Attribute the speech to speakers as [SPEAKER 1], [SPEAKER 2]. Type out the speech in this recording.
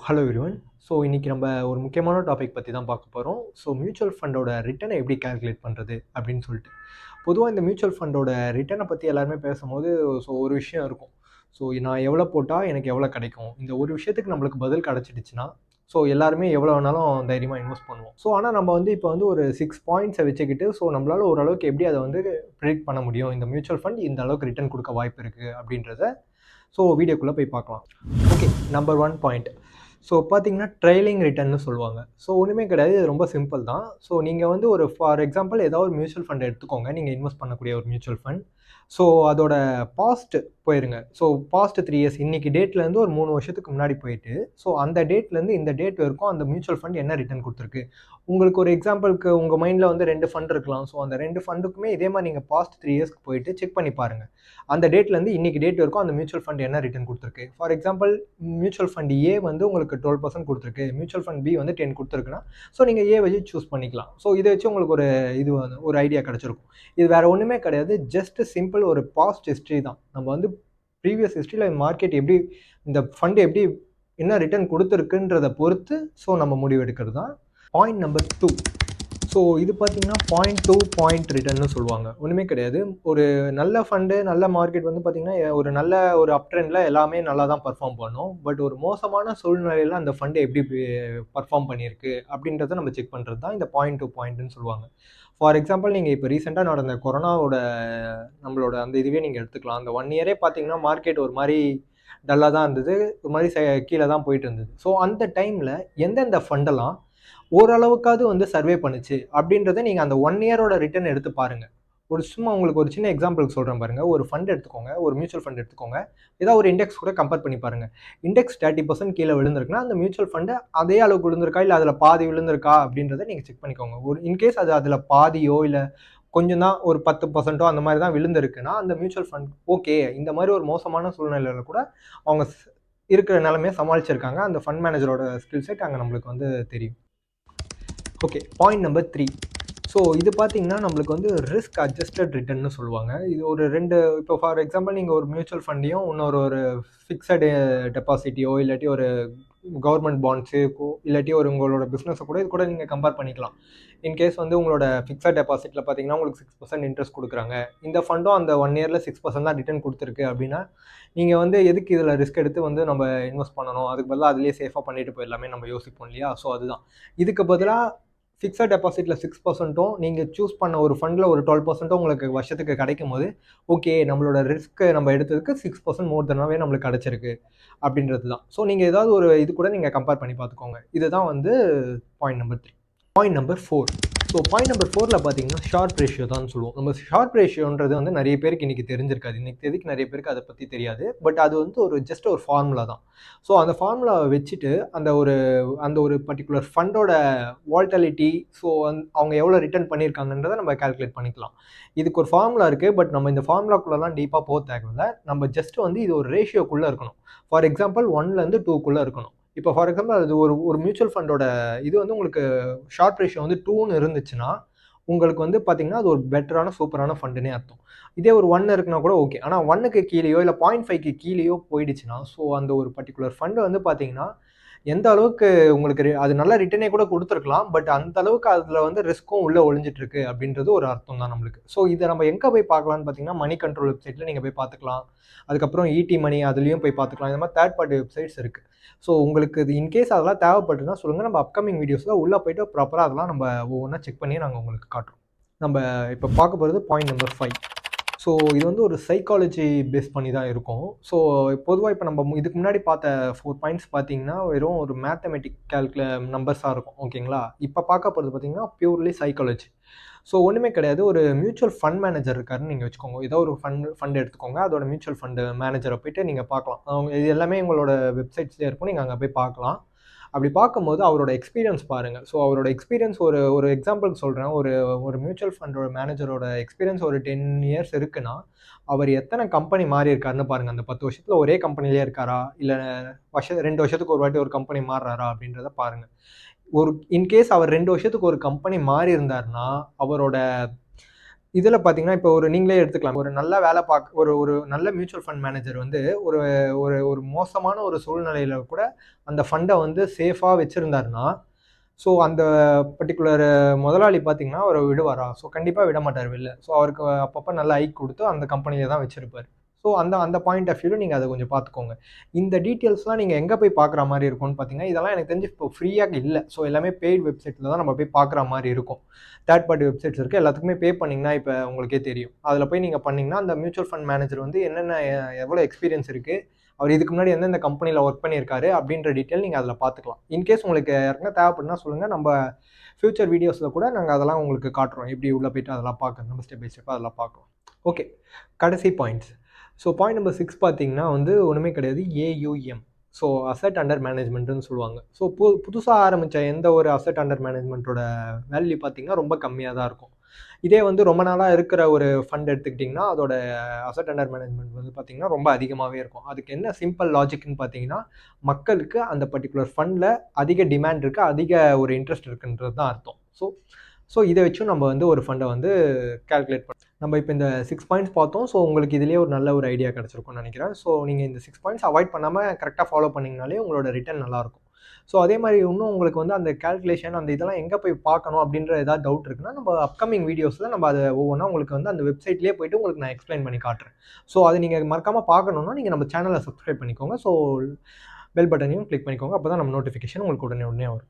[SPEAKER 1] Hello everyone. So இன்றைக்கி நம்ம ஒரு முக்கியமான டாபிக் பற்றி தான் பார்க்க போகிறோம். ஸோ மியூச்சுவல் ஃபண்டோட ரிட்டர்னை எப்படி கால்குலேட் பண்ணுறது அப்படின்னு சொல்லிட்டு. பொதுவாக இந்த மியூச்சுவல் ஃபண்டோட ரிட்டர்னை பற்றி எல்லாருமே பேசும்போது ஒரு விஷயம் இருக்கும். ஸோ நான் எவ்வளோ போட்டால் எனக்கு எவ்வளோ கிடைக்கும், இந்த ஒரு விஷயத்துக்கு நம்மளுக்கு பதில் கிடச்சிடுச்சுன்னா எல்லாருமே எவ்வளோ வேணாலும் தைரியமாக இன்வெஸ்ட் பண்ணுவோம். ஆனால் நம்ம இப்போ ஒரு 6 பாயிண்ட்ஸை வச்சுக்கிட்டு நம்மளால் ஓரளவுக்கு எப்படி அதை ப்ரெடிக்ட் பண்ண முடியும், இந்த மியூச்சுவல் ஃபண்ட் இந்த அளவுக்கு ரிட்டர்ன் கொடுக்க வாய்ப்பு இருக்குது அப்படின்றத வீடியோக்குள்ளே போய் பார்க்கலாம். Okay, number 1 point. பார்த்தீங்கன்னா ட்ரைலிங் ரிட்டர்ன்னு சொல்லுவாங்க. ஒன்றுமே கிடையாது, இது ரொம்ப சிம்பிள் தான். நீங்கள் ஒரு ஃபார் எக்ஸாம்பிள் ஏதாவது ஒரு மியூச்சுவல் ஃபண்ட் எடுத்துக்கோங்க, நீங்கள் இன்வெஸ்ட் பண்ணக்கூடிய ஒரு மியூச்சுவல் ஃபண்ட். அதோட பாஸ்ட் போயிருங்க. பாஸ்ட் 3 இயர்ஸ், இன்னைக்கு டேட்லேருந்து ஒரு 3 வருஷத்துக்கு முன்னாடி போயிட்டு அந்த டேட்லேருந்து இந்த டேட் வரைக்கும் அந்த மியூச்சுவல் ஃபண்ட் என்ன ரிட்டர்ன் கொடுத்துருக்கு. உங்களுக்கு ஒரு எக்ஸாம்பிளுக்கு உங்கள் மைண்டில் 2 ஃபண்ட் இருக்கலாம். அந்த 2 ஃபண்டுக்குமே இதே மாதிரி நீங்கள் பாஸ்ட் 3 இயர்ஸ்க்கு போயிட்டு செக் பண்ணி பாருங்கள். அந்த டேட்லேருந்து இன்னைக்கு டேட் வரைக்கும் அந்த மியூச்சுவல் ஃபண்ட் என்ன ரிட்டர்ன் கொடுத்துருக்கு. ஃபார் எக்ஸாம்பிள் மியூச்சுவல் ஃபண்ட் ஏ உங்களுக்கு 12% கொடுத்துருக்கு, மியூச்சுவல் ஃபண்ட் பி 10 கொடுத்துருக்குன்னா நீங்கள் ஏ வச்சு சூஸ் பண்ணிக்கலாம். இதை வச்சு உங்களுக்கு ஒரு ஐடியா கிடச்சிருக்கும். இது வேறு ஒன்றுமே கிடையாது, ஜஸ்ட் சிம்பிள் ஒரு பாஸ்ட் ஹிஸ்ட்ரி தான். நம்ம ப்ரீவியஸ் ஹிஸ்ட்ரியில் மார்க்கெட் எப்படி, இந்த ஃபண்ட் எப்படி என்ன ரிட்டர்ன் கொடுத்துருக்குன்றதை பொறுத்து நம்ம முடிவு எடுக்கிறது தான். Point number 2. இது பார்த்தீங்கன்னா பாயிண்ட் ரிட்டர்ன்னு சொல்லுவாங்க. ஒன்றுமே கிடையாது, ஒரு நல்ல ஃபண்டு நல்ல மார்க்கெட் பார்த்தீங்கன்னா ஒரு அப் ட்ரெண்டில் எல்லாமே நல்லா தான் பர்ஃபார்ம் பண்ணும். பட் ஒரு மோசமான சூழ்நிலையில் அந்த ஃபண்டு எப்படி பர்ஃபார்ம் பண்ணியிருக்கு அப்படின்றத நம்ம செக் பண்ணுறது தான் இந்த பாயிண்ட்னு சொல்லுவாங்க. ஃபார் எக்ஸாம்பிள் நீங்கள் இப்போ ரீசெண்டாக நடந்த கொரோனாவோட நம்மளோட அந்த இதுவே நீங்கள் எடுத்துக்கலாம். அந்த 1 இயரே பார்த்தீங்கன்னா மார்க்கெட் ஒரு மாதிரி டல்லாக தான் இருந்தது, ஒரு மாதிரி கீழே தான் போயிட்டு இருந்தது. அந்த டைமில் எந்தெந்த ஃபண்டெல்லாம் ஓரளவுக்காவது சர்வே பண்ணுச்சு அப்படின்றத நீங்கள் அந்த 1 இயரோட ரிட்டர்ன் எடுத்து பாருங்கள். சும்மா உங்களுக்கு ஒரு சின்ன எக்ஸாம்பிளுக்கு சொல்கிறேன் பாருங்கள். ஒரு ஃபண்ட் எடுத்துக்கோங்க, ஒரு மியூச்சுவல் ஃபண்ட் எடுத்துக்கோங்க, ஏதாவது ஒரு இண்டெக்ஸ் கூட கம்பேர் பண்ணி பாருங்கள். இண்டெக்ஸ் 30% கீழே விழுந்திருக்குன்னா அந்த மியூச்சுவல் ஃபண்டு அதே அளவுக்கு விழுந்திருக்கா, இல்லை அதில் பாதி விழுந்திருக்கா அப்படின்றத நீங்கள் செக் பண்ணிக்கோங்க. இன்கேஸ் அதில் பாதியோ இல்லை கொஞ்சம் தான் ஒரு 10% அந்த மாதிரி தான் விழுந்திருக்குன்னா அந்த மியூச்சுவல் ஃபண்ட் ஓகே, இந்த மாதிரி ஒரு மோசமான சூழ்நிலையில் கூட அவங்க இருக்கிற நிலைமையை சமாளிச்சிருக்காங்க. அந்த ஃபண்ட் மேனேஜரோட ஸ்கில் செட் அங்கே நம்மளுக்கு தெரியும். Okay, point number 3. இது பார்த்தீங்கன்னா நம்மளுக்கு ரிஸ்க் அட்ஜஸ்டட் ரிட்டர்ன்னு சொல்லுவாங்க. இது ஒரு 2, இப்போ ஃபார் எக்ஸாம்பிள் நீங்கள் ஒரு மியூச்சுவல் ஃபண்டையும் ஒரு ஃபிக்ஸடு டெபாசிட்டியோ இல்லாட்டி ஒரு கவர்மெண்ட் பாண்ட்ஸுக்கோ இல்லாட்டி உங்களோட பிஸ்னஸை கூட இது கூட நீங்கள் கம்பேர் பண்ணிக்கலாம். இன்கேஸ் உங்களோட ஃபிக்ஸட் டெபாசிட்டில் பார்த்தீங்கன்னா உங்களுக்கு 6% இன்ட்ரெஸ்ட் கொடுக்குறாங்க, இந்த ஃபண்டும் அந்த 1 இயரில் 6% தான் ரிட்டர்ன் கொடுத்துருக்கு அப்படின்னா நீங்கள் எதுக்கு இதில் ரிஸ்க் எடுத்து நம்ம இன்வெஸ்ட் பண்ணணும், அதுக்கு பதிலாக அதிலே சேஃபாக பண்ணிட்டு போயிடலாமே நம்ம யோசிப்போம் இல்லையா. அதுதான் இதுக்கு பதிலாக ஃபிக்ஸட் டெபாசிட்டில் 6%ம் நீங்கள் சூஸ் பண்ண ஒரு ஃபண்டில் ஒரு 12% உங்களுக்கு வருஷத்துக்கு கிடைக்கும் போது ஓகே, நம்மளோட ரிஸ்க்கு நம்ம எடுத்ததுக்கு 6% மோர் தெனாவே நம்மளுக்கு கிடச்சிருக்கு அப்படின்றது தான். நீங்கள் ஏதாவது ஒரு இது கூட நீங்கள் கம்பேர் பண்ணி பார்த்துக்கோங்க. இதுதான் point number 3. Point number 4. Point number 4ல் பார்த்தீங்கன்னா ஷார்ப் ரேஷியோ தான் சொல்லுவோம். நம்ம ஷார்ப் ரேஷியோன்றது நிறைய பேருக்கு இன்றைக்கி தெரிஞ்சிருக்காது. இன்றைக்கி தேதிக்கு நிறைய பேருக்கு அதை பற்றி தெரியாது. பட் அது ஜஸ்ட் ஒரு ஃபார்முலா தான். அந்த ஃபார்முலாவை வச்சுட்டு அந்த ஒரு பர்டிகுலர் ஃபண்டோட வால்டாலிட்டி அவங்க எவ்வளோ ரிட்டர்ன் பண்ணியிருக்காங்கன்றதை நம்ம கால்குலேட் பண்ணிக்கலாம். இதுக்கு ஒரு ஃபார்முலா இருக்குது. பட் நம்ம இந்த ஃபார்முலாக்குள்ளெல்லாம் டீப்பாக போக தேவையில்லை. நம்ம ஜஸ்ட் இது ஒரு ரேஷியோக்குள்ளே இருக்கணும். ஃபார் எக்ஸாம்பிள் 1லேருந்து 2க்குள்ளே இருக்கணும். இப்போ ஃபார் எக்ஸாம்பிள் அது ஒரு மியூச்சுவல் ஃபண்டோட இது உங்களுக்கு ஷார்ட் ரேஷியோ 2ன்னு இருந்துச்சுன்னா உங்களுக்கு பார்த்தீங்கன்னா அது ஒரு பெட்டரான சூப்பரான ஃபண்டுனே அர்த்தம். இதே ஒரு 1 இருக்குன்னா கூட ஓகே. ஆனால் 1க்கு கீழேயோ இல்லை 0.5க்கு கீழேயோ போயிடுச்சுன்னா அந்த ஒரு பர்டிகுலர் ஃபண்டு பார்த்தீங்கன்னா எந்த அளவுக்கு உங்களுக்கு அது நல்ல ரிட்டர்னே கூட கொடுத்துருக்கலாம். பட் அந்த அளவுக்கு அதில் ரிஸ்க்கும் உள்ளே ஒழிஞ்சிட்டு இருக்கு அப்படின்றது ஒரு அர்த்தம் தான் நம்மளுக்கு. இதை நம்ம எங்கே போய் பார்க்கலான்னு பார்த்தீங்கன்னா மணி கண்ட்ரோல் வெப்சைட்டில் நீங்கள் போய் பார்த்துக்கலாம். அதுக்கப்புறம் ஈடி மணி அதுலேயும் போய் பார்த்துக்கலாம். இந்த மாதிரி தேர்ட் பார்ட்டி வெப்சைட்ஸ் இருக்குது. உங்களுக்கு இது இன்கேஸ் அதெல்லாம் தேவைப்பட்டுன்னா சொல்லுங்கள், நம்ம அப்கமிங் வீடியோஸில் உள்ளே போயிட்டு ப்ராப்பராக அதெல்லாம் நம்ம ஒவ்வொன்றா செக் பண்ணி நாங்கள் உங்களுக்கு காட்டுறோம். நம்ம இப்போ பார்க்க போகிறது பாயிண்ட் நம்பர் 5. இது ஒரு சைக்காலஜி பேஸ் பண்ணி தான் இருக்கும். பொதுவாக இப்போ நம்ம இதுக்கு முன்னாடி பார்த்த 4 பாயிண்ட்ஸ் பார்த்தீங்கன்னா வெறும் ஒரு மேத்தமெட்டிக் நம்பர்ஸாக இருக்கும். ஓகேங்களா, இப்போ பார்க்க போகிறது பார்த்தீங்கன்னா பியூர்லி சைக்காலஜி. ஒன்றுமே கிடையாது, ஒரு மியூச்சுவல் ஃபண்ட் மேனேஜர் இருக்காருன்னு நீங்கள் வச்சுக்கோங்க. ஏதோ ஒரு ஃபண்ட் எடுத்துக்கோங்க, அதோட மியூச்சுவல் ஃபண்டு மேனேஜரை போய்ட்டு நீங்கள் பார்க்கலாம். அவங்க இது எல்லாமே உங்களோட வெப்சைட்ஸ்லேயே இருக்கும், நீங்கள் அங்கே போய் பார்க்கலாம். அப்படி பார்க்கும்போது அவரோட எக்ஸ்பீரியன்ஸ் பாருங்கள். அவரோட எக்ஸ்பீரியன்ஸ் ஒரு எக்ஸாம்பிளுக்கு சொல்கிறேன். ஒரு மியூச்சுவல் ஃபண்டோட மேனேஜரோட எக்ஸ்பீரியன்ஸ் ஒரு 10 இயர்ஸ் இருக்குன்னா அவர் எத்தனை கம்பெனி மாறி இருக்காருன்னு பாருங்கள். அந்த 10 வருஷத்தில் ஒரே கம்பெனிலே இருக்காரா, இல்லை 2 வருஷத்துக்கு ஒரு வாட்டி ஒரு கம்பெனி மாறுறாரா அப்படின்றத பாருங்கள். இன்கேஸ் அவர் 2 வருஷத்துக்கு ஒரு கம்பெனி மாறி இருந்தார்னா அவரோட இதில் பார்த்தீங்கன்னா இப்போ நீங்களே எடுத்துக்கலாம். ஒரு நல்ல வேலை ஒரு நல்ல மியூச்சுவல் ஃபண்ட் மேனேஜர் வந்து ஒரு ஒரு ஒரு மோசமான ஒரு சூழ்நிலையில் கூட அந்த ஃபண்டை வந்து சேஃபாக வச்சுருந்தாருன்னா, ஸோ அந்த பர்டிகுலர் முதலாளி பார்த்தீங்கன்னா அவரை விடுவாரா? ஸோ கண்டிப்பாக விட மாட்டார் வெளில. ஸோ அவருக்கு அப்பப்போ நல்ல ஹைக் கொடுத்து அந்த கம்பெனியில் தான் வச்சுருப்பார். ஸோ அந்த அந்த பாயிண்ட் ஆஃப் வியூவில் நீங்கள் அதை கொஞ்சம் பார்த்துக்கோங்க. இந்த டீட்டெயில்ஸ்லாம் நீங்கள் எங்கே போய் பார்க்குற மாதிரி இருக்கும்னு பார்த்தீங்கன்னா, இதெல்லாம் எனக்கு தெரிஞ்சு இப்போ ஃப்ரீயாக இல்லை. ஸோ எல்லாமே பெய்ட் வெப்சைட்டில் தான் நம்ம போய் பார்க்குற மாதிரி இருக்கும். தேர்ட் பார்ட்டி வெப்சைட்ஸ் இருக்குது. எல்லாத்துக்குமே பே பண்ணிங்கன்னா இப்போ உங்களுக்கே தெரியும். அதில் போய் நீங்கள் பண்ணிங்கன்னா அந்த மியூச்சுவல் ஃபண்ட் மேனேஜர் வந்து என்னென்ன எவ்வளோ எக்ஸ்பீரியன்ஸ் இருக்குது, அவர் இதுக்கு முன்னாடி எந்தெந்த கம்பெனியில் ஒர்க் பண்ணியிருக்காரு அப்படின்ற டீட்டெயில் நீங்கள் அதில் பார்த்துக்கலாம். இன்கேஸ் உங்களுக்கு யாருன்னா தேவைப்படுனா சொல்லுங்கள். நம்ம ஃபியூச்சர் வீடியோஸில் கூட நாங்கள் அதெல்லாம் உங்களுக்கு காட்டுறோம். எப்படி உள்ளே போய்ட்டு அதெல்லாம் பார்க்கணும். நம்ம ஸ்டெப் பை ஸ்டெப்பாக அதெல்லாம் பார்க்கலாம். ஓகே, கடைசி பாயிண்ட்ஸ். ஸோ பாயிண்ட் நம்பர் 6 பார்த்தீங்கன்னா வந்து ஒன்றுமே கிடையாது. AUM. ஸோ அசெட் அண்டர் மேனேஜ்மெண்ட்டுன்னு சொல்லுவாங்க. ஸோ புதுசாக ஆரம்பித்த எந்த ஒரு அசெட் அண்டர் மேனேஜ்மெண்ட்டோட வேல்யூ பார்த்தீங்கன்னா ரொம்ப கம்மியாக தான் இருக்கும். இதே வந்து ரொம்ப நாளாக இருக்கிற ஒரு ஃபண்ட் எடுத்துக்கிட்டிங்கன்னா அதோட அசெட் அண்டர் மேனேஜ்மெண்ட் வந்து பார்த்திங்கன்னா ரொம்ப அதிகமாகவே இருக்கும். அதுக்கு என்ன சிம்பிள் லாஜிக்னு பார்த்தீங்கன்னா, மக்களுக்கு அந்த பர்டிகுலர் ஃபண்டில் அதிக டிமாண்ட் இருக்குது, அதிக ஒரு இன்ட்ரெஸ்ட் இருக்குன்றது தான் அர்த்தம். ஸோ இதை வச்சும் நம்ம வந்து ஒரு ஃபண்டை வந்து கால்குலேட் பண்ணலாம். நம்ம இப்போ இந்த 6 பாயிண்ட்ஸ் பார்த்தோம். ஸோ உங்களுக்கு இதிலேயே ஒரு நல்ல ஒரு ஐடியா கிடச்சிருக்கும்னு நினைக்கிறேன். ஸோ நீங்கள் இந்த 6 பாயிண்ட்ஸ் அவாய்ட் பண்ணாமல் கரெக்டாக ஃபாலோ பண்ணிங்கனாலே உங்களோட ரிட்டர்ன் நல்லாயிருக்கும். ஸோ அதே மாதிரி இன்னும் உங்களுக்கு வந்து அந்த கால்குலேஷன் அந்த இதெல்லாம் எங்கே போய் பார்க்கணும் அப்படின்ற ஏதாவது டவுட் இருக்குன்னா, நம்ம அப்கமிங் வீடியோஸில் நம்ம அதை ஒவ்வொன்றா உங்களுக்கு வந்து அந்த வெப்சைட்லேயே போய்ட்டு உங்களுக்கு நான் எக்ஸ்பிளைன் பண்ணி காட்டுறேன். ஸோ அதை நீங்கள் மறக்காமல் பார்க்கணுன்னா நீங்கள் நம்ம சேனலை சப்ஸ்கிரைப் பண்ணிக்கோங்க. ஸோ பெல் பட்டனையும் கிளிக் பண்ணிக்கோங்க. அப்போ தான் நம்ம நோட்டிஃபிகேஷன் உங்களுக்கு உடனே வரும்.